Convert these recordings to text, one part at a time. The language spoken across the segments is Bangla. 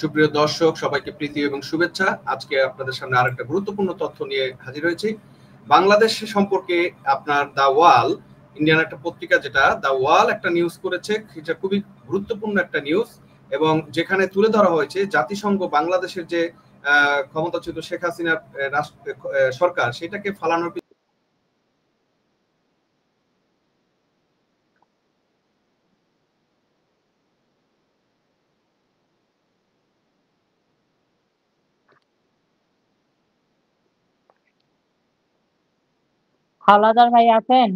সুপ্রিয় দর্শক, সবাইকে প্রীতি এবং শুভেচ্ছা। আজকে আপনাদের সামনে আরেকটা গুরুত্বপূর্ণ তথ্য নিয়ে হাজির হয়েছি। বাংলাদেশ সম্পর্কে আপনার দ্য ওয়াল, ইন্ডিয়ান একটা পত্রিকা, যেটা দ্য ওয়াল একটা নিউজ করেছে, সেটা খুবই গুরুত্বপূর্ণ একটা নিউজ, এবং যেখানে তুলে ধরা হয়েছে জাতিসংঘ বাংলাদেশের যে ক্ষমতাচ্যুত শেখ হাসিনার সরকার, সেটাকে ফালানোর হাওলাদার ভাই আছেন?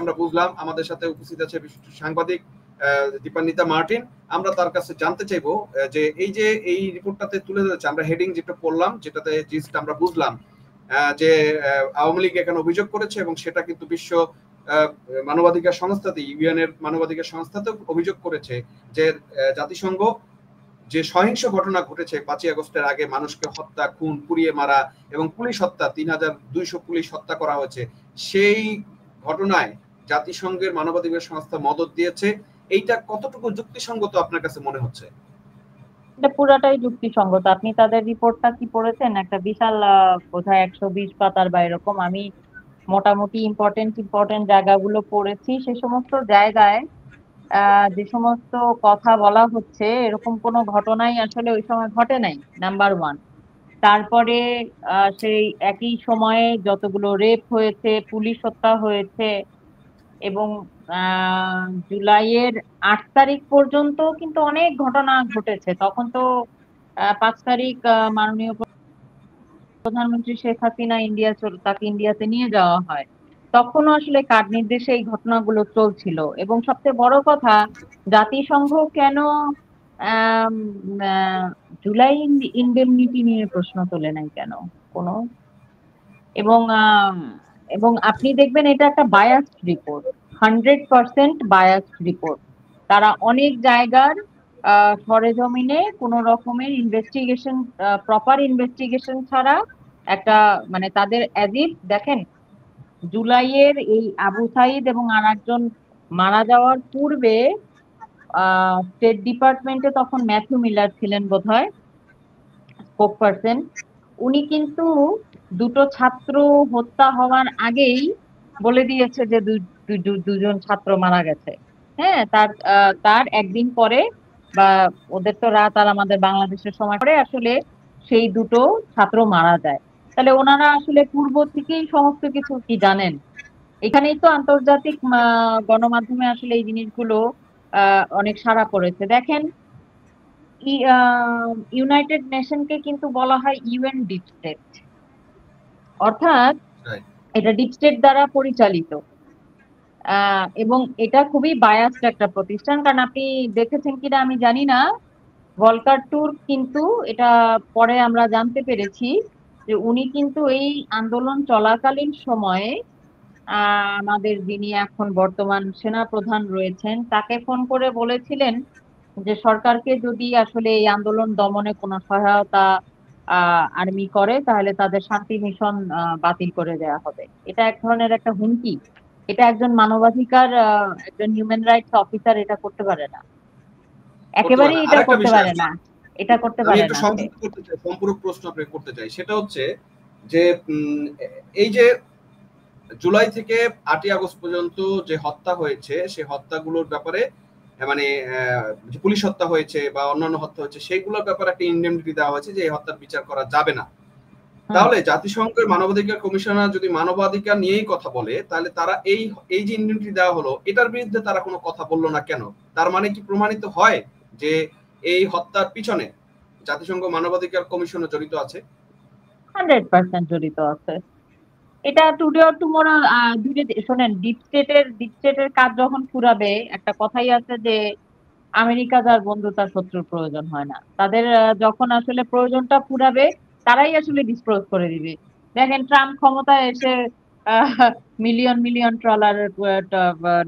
আমরা বুঝলাম। আমাদের সাথে উপস্থিত আছে বিশিষ্ট সাংবাদিক দীপান্বিতা মার্টিন। আমরা তার কাছে জানতে চাইবো যে এই রিপোর্টটাতে তুলে ধরেছে, আমরা হেডিং যেটা পড়লাম, যেটাতে জিনিসটা আমরা বুঝলাম যে আওয়ামী লীগ এখানে অভিযোগ করেছে, এবং সেটা কিন্তু বিশ্ব মানবাধিকার সংস্থাতে, ইউএনের মানবাধিকার সংস্থাতেও অভিযোগ করেছে যে জাতিসংঘ যে সহিংস ঘটনা ঘটেছে 5ই আগস্টের আগে, মানুষকে হত্যা, খুন, পুড়িয়ে মারা এবং পুলিশ হত্যা, 3200 পুলিশ হত্যা করা হয়েছে, সেই ঘটনায় জাতিসংঘের মানবাধিকার সংস্থা মদদ দিয়েছে। এইটা কতটুকু যুক্তিসঙ্গত আপনার কাছে মনে হচ্ছে? এটা পুরাটাই যুক্তিসঙ্গত। আপনি তাদের রিপোর্টটা কি পড়েছেন? একটা বিশাল বোধহয় 120 পাতার বা এরকম। আমি মোটামুটি ইম্পর্টেন্ট জায়গাগুলো পড়েছি। সে সমস্ত জায়গায় যে সমস্ত কথা বলা হচ্ছে, এরকম কোনো ঘটনাই আসলে ওই সময় ঘটে নাই, নাম্বার ওয়ান। তারপরে সেই একই সময়ে যতগুলো রেপ হয়েছে, পুলিশ হত্যা হয়েছে, এবং জুলাইয়ের 8 তারিখ পর্যন্ত কিন্তু অনেক ঘটনা ঘটেছে। তখন তো 5 তারিখ মাননীয় প্রধানমন্ত্রী শেখ হাসিনা তাকে ইন্ডিয়াতে নিয়ে যাওয়া হয়। তখনও আসলে কার নির্দেশে এই ঘটনাগুলো চলছিল। এবং সবচেয়ে বড় কথা, জাতিসংঘ কেন আম, আহ, জুলাই ইনডেমনিটি নিয়ে প্রশ্ন তোলে নাই কেন কোনো? এবং এবং আপনি দেখবেন এটা একটা বায়াসড রিপোর্ট, 100% বায়াসড রিপোর্ট। তারা অনেক জায়গার সরেজমিনে কোনো রকমের ইনভেস্টিগেশন, প্রপার ইনভেস্টিগেশন ছাড়া একটা, মানে তাদের অ্যাজিভ, দেখেন, জুলাইয়ের এই আবু সাইদ এবং আর একজন মারা যাওয়ার পূর্বে স্টেট ডিপার্টমেন্টে তখন ম্যাথিউ মিলার ছিলেন বোধহয় স্পোক পারসন। উনি কিন্তু দুটো ছাত্র হত্যা হওয়ার আগেই বলে দিয়েছে যে দুজন ছাত্র মারা গেছে। হ্যাঁ, তার একদিন পরে, বা ওদের তো রাত আর আমাদের বাংলাদেশের সময় পরে আসলে সেই দুটো ছাত্র মারা যায়। তাহলে ওনারা আসলে পূর্ব থেকেই সমস্ত কিছু কি জানেন? এখানেই তো আন্তর্জাতিক গণমাধ্যমে আসলে এই জিনিসগুলো অনেক সাড়া পড়েছে। দেখেন, ইউনাইটেড নেশনকে কিন্তু বলা হয় ইউএন ডিপ স্টেট, অর্থাৎ এটা ডিপ স্টেট দ্বারা পরিচালিত। এবং এটা খুবই বায়াসড একটা প্রতিষ্ঠান। কারণ আপনি দেখেছেন কিনা আমি জানি না, ভলকার ট্যুর কিন্তু, এটা পরে আমরা জানতে পেরেছি যে উনি কিন্তু এই আন্দোলন চলাকালীন সময়ে আমাদের যিনি এখন বর্তমান সেনা প্রধান রয়েছেন, তাকে ফোন করে বলেছিলেন যে সরকারকে যদি আসলে এই আন্দোলন দমনে কোনো সহায়তা আর্মি করে, তাহলে তাদের শান্তি মিশন বাতিল করে দেওয়া হবে। এটা এক ধরনের একটা হুমকি। এটা একজন মানবাধিকার, একজন হিউম্যান রাইটস অফিসার এটা করতে পারে না, একেবারেই এটা করতে পারে না, এটা করতে পারে না। সম্পূরক প্রশ্ন আপনাকে করতে চাই, সেটা হচ্ছে যে এই যে জুলাই থেকে 8ই আগস্ট পর্যন্ত যে হত্যা হয়েছে, সেই হত্যাগুলোর ব্যাপারে, মানে পুলিশ হত্যা হয়েছে বা অন্যান্য হত্যা হয়েছে, সেইগুলোর ব্যাপারে একটা ইনডেমনিটি দেওয়া হয়েছে যে এই হত্যার বিচার করা যাবে না। তাহলে জাতিসংঘের মানবাধিকার কমিশনার যদি মানবাধিকার নিয়েই কথা বলে, তাহলে তারা এই যে ইনডেমনিটি দেওয়া হলো, এটার বিরুদ্ধে তারা কোনো কথা বললো না কেন? তার মানে কি প্রমাণিত হয় যে এই হত্যার পিছনে জাতিসংঘ মানবাধিকার কমিশনও জড়িত আছে? 100% জড়িত আছে। এটা টুডে অর টুমরো ধীরে শোনেন, ডিপ স্টেটের কাজ যখন ফুরাবে, একটা কথাই আছে যে আমেরিকা যার বন্ধু তার শত্রুর প্রয়োজন হয় না। তাদের যখন আসলে প্রয়োজনটা ফুরাবে, তারাই আসলে ডিসক্লোজ করে দিবে। দেখেন, ট্রাম্প ক্ষমতায় এসে মিলিয়ন মিলিয়ন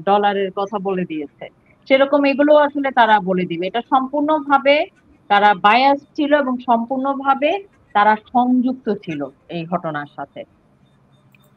ডলারের কথা বলে দিয়েছে। সেরকম এগুলো আসলে তারা বলে দিবে। এটা সম্পূর্ণভাবে তারা বায়াস ছিল এবং সম্পূর্ণভাবে তারা সংযুক্ত ছিল এই ঘটনার সাথে।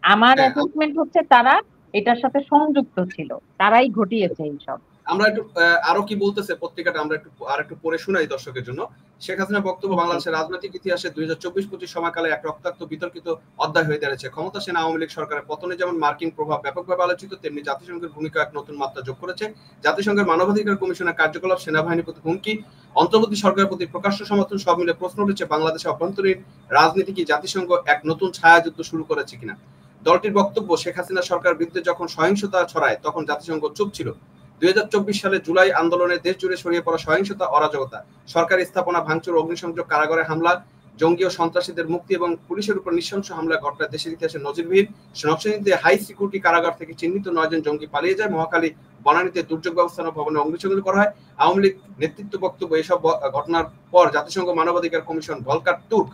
আমার হ্যাঁ, অ্যাসেসমেন্ট হচ্ছে তারা এটার সাথে সংযুক্ত ছিল, তারাই ঘটিয়েছে এইসব। আমরা একটু আরো কি বলতেছে পত্রিকাটা, আমরা একটু পড়ে শোনাই দর্শকের জন্য। শেখ হাসিনার বক্তব্য, জি। বাংলাদেশের রাজনৈতিক ইতিহাসে 2024-25 সময়কালে এক রক্তাক্ত বিতর্কিত অধ্যায় হয়ে দাঁড়িয়েছে। ক্ষমতাসীন আওয়ামী লীগ সরকারের পতনে যেমন মার্কিন প্রভাব ব্যাপকভাবে আলোচিত, তেমনি জাতিসংঘের ভূমিকা এক নতুন মাত্রা যোগ করেছে। জাতিসংঘের মানবাধিকার কমিশনের কার্যকলাপ, সেনাবাহিনীর প্রতি হুমকি, অন্তর্বর্তী সরকারের প্রতি প্রকাশ্য সমর্থন সব মিলে প্রশ্ন উঠেছে, বাংলাদেশের অভ্যন্তরীণ রাজনীতি কি জাতিসংঘ এক নতুন ছায়াযুদ্ধ শুরু করেছে কিনা। দলটির বক্তব্য, শেখ হাসিনা সরকার বিরুদ্ধে যখন সহিংসতা ছড়ায় তখন জাতিসংঘ চুপ ছিল। 2024 সালে জুলাই আন্দোলনে দেশ জুড়ে ছড়িয়ে পড়া সহিংসতা, অরাজকতা, সরকারি স্থাপনা ভাঙচুর, অগ্নিসংযোগ, কারাগারে হামলা, জঙ্গি ও সন্ত্রাসীদের মুক্তি এবং পুলিশের উপর নৃশংস হামলা ঘটনায় দেশের ইতিহাসে নজিরবিহীন। নরসিংদীতে হাই সিকিউরিটি কারাগার থেকে চিহ্নিত 9 জন জঙ্গি পালিয়ে যায়। মহাখালী বনানীতে দুর্যোগ ব্যবস্থাপনা ভবনে অগ্নিসংযোগ করা হয়। আওয়ামী লীগ নেতৃত্ব বক্তব্য, এসব ঘটনার পর জাতিসংঘ মানবাধিকার কমিশন ভলকার তুর্ক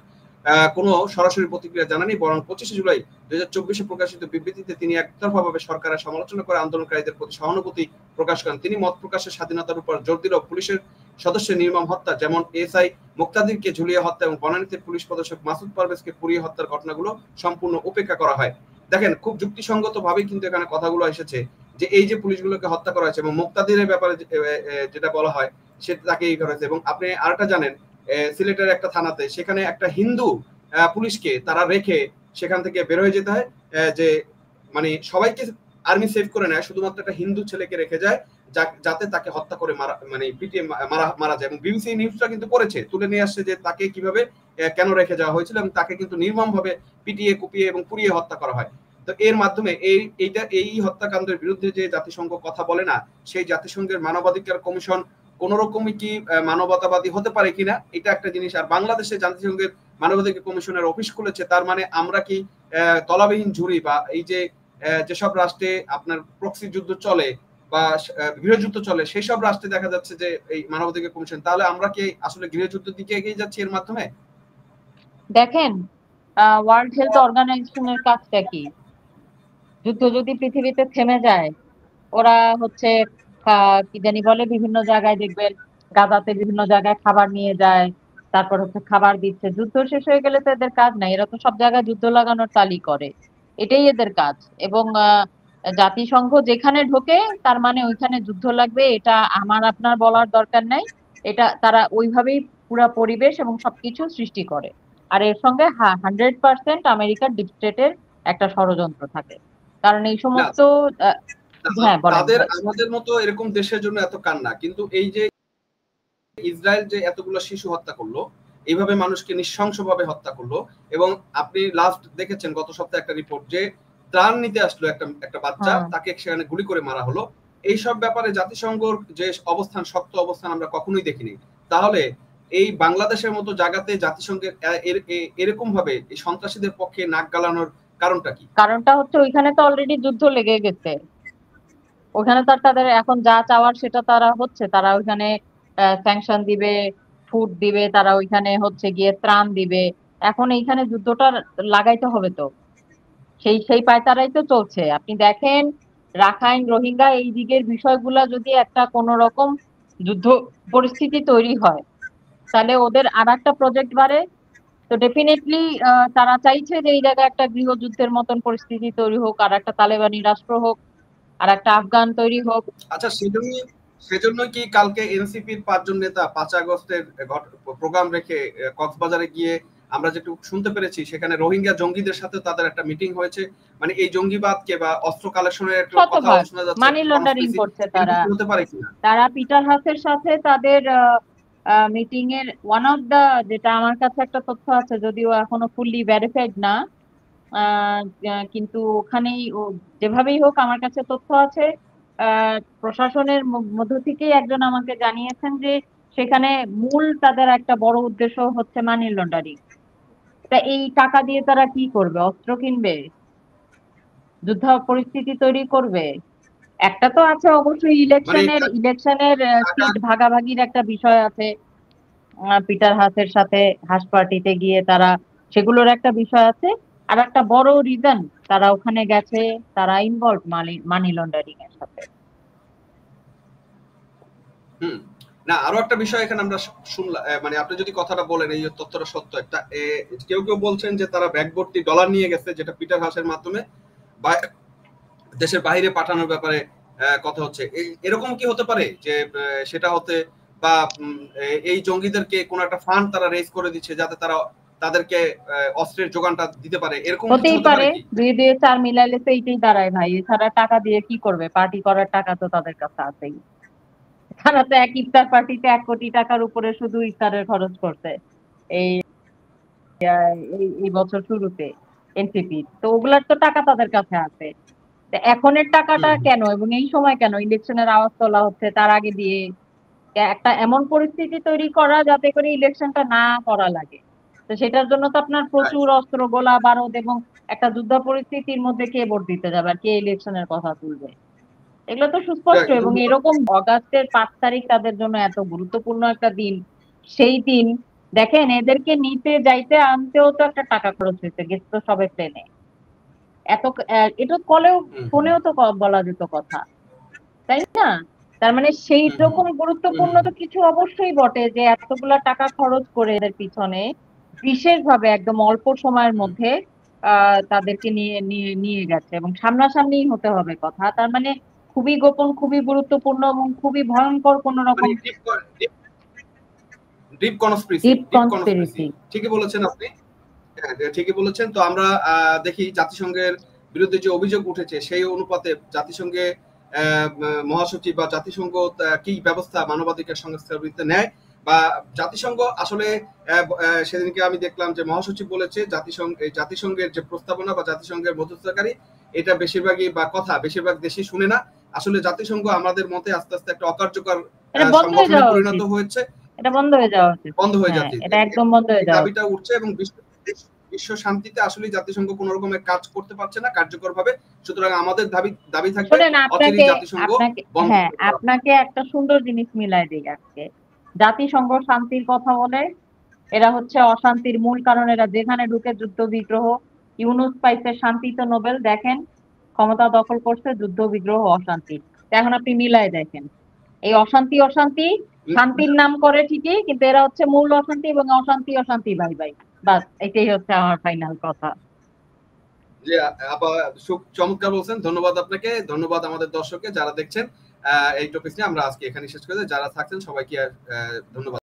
কোনো সরাসরি প্রতিক্রিয়া জানানি, বরং 25 জুলাই 2024 প্রকাশিত বিবৃতিতে তিনি একতরফাভাবে সরকারের সমালোচনা করে আন্দোলনকারীদের প্রতি সহানুভূতি প্রকাশ করেন। তিনি মত প্রকাশের স্বাধীনতার উপর জোর দিলেও পুলিশের সদস্যের নির্মম হত্যা, যেমন এসআই মুক্তাদিরকে ঝুলিয়ে হত্যা এবং বনানীতে পুলিশ পদক মাসুদ পারভেজকে পুড়িয়ে হত্যার ঘটনাগুলো সম্পূর্ণ উপেক্ষা করা হয়। দেখেন, খুব যুক্তিসঙ্গত ভাবেই কিন্তু এখানে কথাগুলো এসেছে যে এই যে পুলিশগুলোকে হত্যা করা হয়েছে এবং মুক্তাদিরের ব্যাপারে যেটা বলা হয় সেটা তাকে এই করা হয়েছে। এবং আপনি আরেকটা জানেন, সিলেটের একটা থানাতে সেখানে একটা হিন্দু পুলিশকে তারা রেখে সেখান থেকে বের হয়ে যেতে হয়, যে মানে সবাইকে আর্মি সেভ করে নেয়, শুধুমাত্র একটা হিন্দু ছেলেকে রেখে যায় যাতে তাকে হত্যা করে মানে পিটিয়ে মারা যায়। এবং বিবিসি নিউজটা কিন্তু করেছে, তুলে নিয়ে আসছে যে তাকে কিভাবে কেন রেখে যাওয়া হয়েছিল এবং তাকে কিন্তু নির্মম ভাবে পিটিয়ে কুপিয়ে এবং পুড়িয়ে হত্যা করা হয়। তো এর মাধ্যমে এই হত্যাকাণ্ডের বিরুদ্ধে যে জাতিসংঘ কথা বলে না, সেই জাতিসংঘের মানবাধিকার কমিশন কোন রকমই কি মানবতাবাদী হতে পারে কিনা, এটা একটা জিনিস। আর বাংলাদেশে জাতিসংঘের মানবাধিকার কমিশনের অফিস খুলেছে, তার মানে আমরা কি তলাবিহীন ঝুড়ি, বা এই যে যেসব রাষ্ট্রে আপনার প্রক্সি যুদ্ধ চলে বা গৃহযুদ্ধ চলে, সেই সব রাষ্ট্রে দেখা যাচ্ছে যে এই মানবাধিকার কমিশন, তাহলে আমরা কি আসলে গৃহযুদ্ধের দিকে এগিয়ে যাচ্ছি এর মাধ্যমে? দেখেন, ওয়ার্ল্ড হেলথ অর্গানাইজেশনের কাজটা কি? যুদ্ধ যদি পৃথিবীতে থেমে যায়, ওরা হচ্ছে কি জানি বলে, বিভিন্ন জায়গায় দেখবেন গাজাতে বিভিন্ন জায়গায় খাবার নিয়ে যায়, তারপর হচ্ছে খাবার দিচ্ছে। যুদ্ধ শেষ হয়ে গেলে তো এদের কাজ নাই, এরা তো সব জায়গায় যুদ্ধ লাগানোর তালি করে, এটাই এদের কাজ। এবং জাতিসংঘ যেখানে ঢোকে তার মানে ওইখানে যুদ্ধ লাগবে, এটা আমার আপনার বলার দরকার নাই। এটা তারা ওইভাবেই পুরা পরিবেশ এবং সবকিছু সৃষ্টি করে। আর এর সঙ্গে 100% আমেরিকার ডিপ স্টেটের একটা ষড়যন্ত্র থাকে, কারণ এই না, সমস্ত হ্যাঁ বলেন তাদের ভাই। আমাদের মতো এরকম দেশের জন্য এত কান্না, কিন্তু এই যে ইসরায়েল যে এতগুলো শিশু হত্যা করলো, এইভাবে মানুষকে নৃশংসভাবে হত্যা করলো, এবং আপনি লাস্ট দেখেছেন গত সপ্তাহে একটা রিপোর্ট যে ত্রাণ নিতে আসলো একটা বাচ্চা, হ্যাঁ, তাকে সেখানে গুলি করে মারা হলো। এইসব ব্যাপারে জাতিসংঘর যে অবস্থান, শক্ত অবস্থান আমরা কখনোই দেখিনি। তাহলে এই বাংলাদেশের মতো জায়গাতে জাতিসংঘের এরকম ভাবে এই সন্ত্রাসীদের পক্ষে নাক গালানোর কারণটা কি? কারণটা হচ্ছে ওইখানে তো অলরেডি যুদ্ধ লেগে গেছে। ওখানে তো আর তাদের এখন যা চাওয়ার সেটা তারা হচ্ছে, তারা ওইখানে স্যাংশন দিবে, ফুড দিবে, তারা ওইখানে হচ্ছে গিয়ে ত্রাণ দিবে। এখন এইখানে যুদ্ধটা লাগাইতে হবে তো, সেই সেই পায়তারাই তো চলছে। আপনি দেখেন, রাখাইন রোহিঙ্গা এই দিকের বিষয়গুলা যদি একটা কোন রকম যুদ্ধ পরিস্থিতি তৈরি হয়, তাহলে ওদের আর একটা প্রজেক্ট বাড়ে। তো ডেফিনেটলি তারা চাইছে যে এই জায়গায় একটা গৃহযুদ্ধের মতন পরিস্থিতি তৈরি হোক, আর একটা তালেবানি রাষ্ট্র হোক, আর একটা আফগান তৈরি হোক। আচ্ছা, সেজন্য কি কালকে এনসিপির 5 জন নেতা 5 আগস্টের প্রোগ্রাম রেখে কক্সবাজারে গিয়ে, আমরা যেটুকু শুনতে পেরেছি, সেখানে রোহিঙ্গা জঙ্গিদের সাথে তাদের একটা মিটিং হয়েছে, মানে এই জঙ্গিবাদকে বা অস্ত্র কালেকশনের একটা কথা শতভাগ শোনা যাচ্ছে, মানি লন্ডারিং করছে তারা। এরকম হতে পারে কিনা? তারা পিটার হাসের সাথে তাদের মিটিং এর ওয়ান অফ দা, যেটা আমার কাছে একটা তথ্য আছে, যদিও এখনো ফুললি ভেরিফাইড না, আহ, কিন্তু ওখানেই যেভাবেই হোক আমার কাছে তথ্য আছে। প্রশাসনের মধ্য থেকেই একজন আমাকে জানিয়েছেন যে সেখানে মূল তাদের একটা বড় উদ্দেশ্য হচ্ছে মানি লন্ডারিং। তা এই টাকা দিয়ে তারা কি করবে? অস্ত্র কিনবে? যুদ্ধ পরিস্থিতি তৈরি করবে? একটা তো আছে অবশ্যই, মানে ইলেকশনের টাকা সিট ভাগাভাগির একটা বিষয় আছে। পিটার হাসের সাথে হাস পার্টিতে গিয়ে তারা, সেগুলোর একটা বিষয় আছে। আর একটা বড় রিজন তারা ওখানে গেছে, তারা ইনভলভ মানি লন্ডারিং এর সাথে। হুম। না, আরো একটা বিষয় এখানে আমরা শুনলাম, মানে আপনি যদি কথাটা বলেন এই তথ্যটা সত্য একটা, কেউ কেউ বলছেন যে তারা ব্যাগ ভর্তি ডলার নিয়ে গেছে, যেটা পিটার হাসের মাধ্যমে দেশের বাইরে পাঠানোর ব্যাপারে কথা হচ্ছে। এরকম কি হতে পারে যে সেটা হতে, বা এই জঙ্গিদেরকে কোন একটা ফান্ড তারা রেজ করে দিচ্ছে যাতে তারা তাদেরকে অস্ত্রের যোগানটা দিতে পারে, এরকম কিছু হতেই হতে পারে, পারে কি? 2 দিয়ে 4 মিলাইলে তো এইটাই দাঁড়ায় ভাই। এছাড়া টাকা দিয়ে কি করবে? পার্টি করার টাকা তো তাদের কাছে আছেই। তারা তো এক ইফতার পার্টিতে 1 কোটি টাকার উপরে শুধু ইফতারের খরচ করছে এই এই বছর শুরুতে, এনসিপি। তো ওগুলার তো টাকা তাদের কাছে আছে। তো এখনের টাকাটা হুম, কেন এবং এই সময় কেন ইলেকশনের আওয়াজ তোলা হচ্ছে তার আগে দিয়ে? একটা এমন পরিস্থিতি তৈরি করা যাতে করে ইলেকশনটা না করা লাগে। তো সেটার জন্য তো আপনার রাইট। প্রচুর অস্ত্র, গোলা বারুদ এবং একটা যুদ্ধ পরিস্থিতির মধ্যে কে ভোট দিতে যাবে আর কে ইলেকশনের কথা তুলবে, এগুলো তো সুস্পষ্ট। এবং এরকম অগাস্টের 5 তারিখ তাদের জন্য এত গুরুত্বপূর্ণ একটা দিন, সেই দিন দেখেন এদেরকে নিতে যাইতে আনতেও তো একটা টাকা খরচ হয়েছে, গেছে তো সবে প্লেনে। এত এটা কলেও, হুম, হুম, ফোনেও তো বলা যেত কথা, তাই না? তার মানে সেই হুম, হুম, রকম গুরুত্বপূর্ণ হুম, তো কিছু অবশ্যই বটে যে এতগুলা টাকা খরচ করে এদের পিছনে বিশেষভাবে একদম অল্প সময়ের হুম। মধ্যে তাদেরকে নিয়ে নিয়ে নিয়ে গেছে এবং সামনাসামনি হতে হবে কথা। তার মানে খুবই গোপন, খুবই গুরুত্বপূর্ণ এবং খুবই ভয়ঙ্কর কোন রকম মানে deep conspiracy, deep deep conspiracy. Conspiracy. ঠিকই বলেছেন আপনি। হ্যাঁ, ঠিকই বলেছেন। তো আমরা দেখি জাতিসংঘের বিরুদ্ধে যে অভিযোগ উঠেছে সেই অনুপাতে জাতিসংঘে মহাসচিব বা জাতিসংঘ কি ব্যবস্থা মানবাধিকার সংস্থার বিরুদ্ধে নেয়, বা জাতিসংঘ আসলে সেদিনকে আমি দেখলাম যে মহাসচিব বলেছে জাতিসংঘের যে প্রস্তাবনা বা জাতিসংঘের মধ্যস্থতাকারী, এটা বেশিরভাগই বা কথা বেশিরভাগ দেশই শুনে না। আসলে জাতিসংঘ আমাদের মতে আস্তে আস্তে একটা অকার্যকর এটা বন্ধ হয়ে সংগঠনে যাওয়া পরিণত উচিত। হয়েছে, এটা বন্ধ হয়ে যাওয়া উচিত। বন্ধ হয়ে হ্যাঁ, যাচ্ছে। এটা একদম বন্ধ এই হয়ে যাওয়া দাবিটা উচিত। উঠছে এবং বিশ্ব শান্তিতে আসলে জাতিসংঘ কোন রকমের কাজ করতে পারছে না কার্যকরভাবে। সুতরাং আমাদের দাবি দাবি থাকবে শোনেন, অচিরেই জাতিসংঘ আপনাকে বন্ধ হ্যাঁ, করে দেওয়া। আপনাকে একটা সুন্দর জিনিস মিলাই দিই আজকে। জাতিসংঘ শান্তির কথা বলে, এরা হচ্ছে অশান্তির মূল কারণ। এরা যেখানে ঢুকে যুদ্ধ বিগ্রহ। ইউনুস পাইছে শান্তিতে নোবেল, দেখেন ক্ষমতা দখল করছে, যুদ্ধ বিগ্রহ, অশান্তি। তো এখন আপনি মিলাই দেখেন, এই অশান্তি অশান্তি শান্তির নাম করে ঠিকই, কিন্তু এরা হচ্ছে মূল অশান্তি, এবং অশান্তি অশান্তি বাই বাই। বাস এটাই হচ্ছে আমার ফাইনাল কথা। যে আপা চমৎকার বলছেন। ধন্যবাদ আপনাকে, ধন্যবাদ আমাদের দর্শককে যারা দেখছেন। এই টপিক নিয়ে আমরা আজকে এখানে শেষ করে যারা থাকছেন সবাইকে ধন্যবাদ।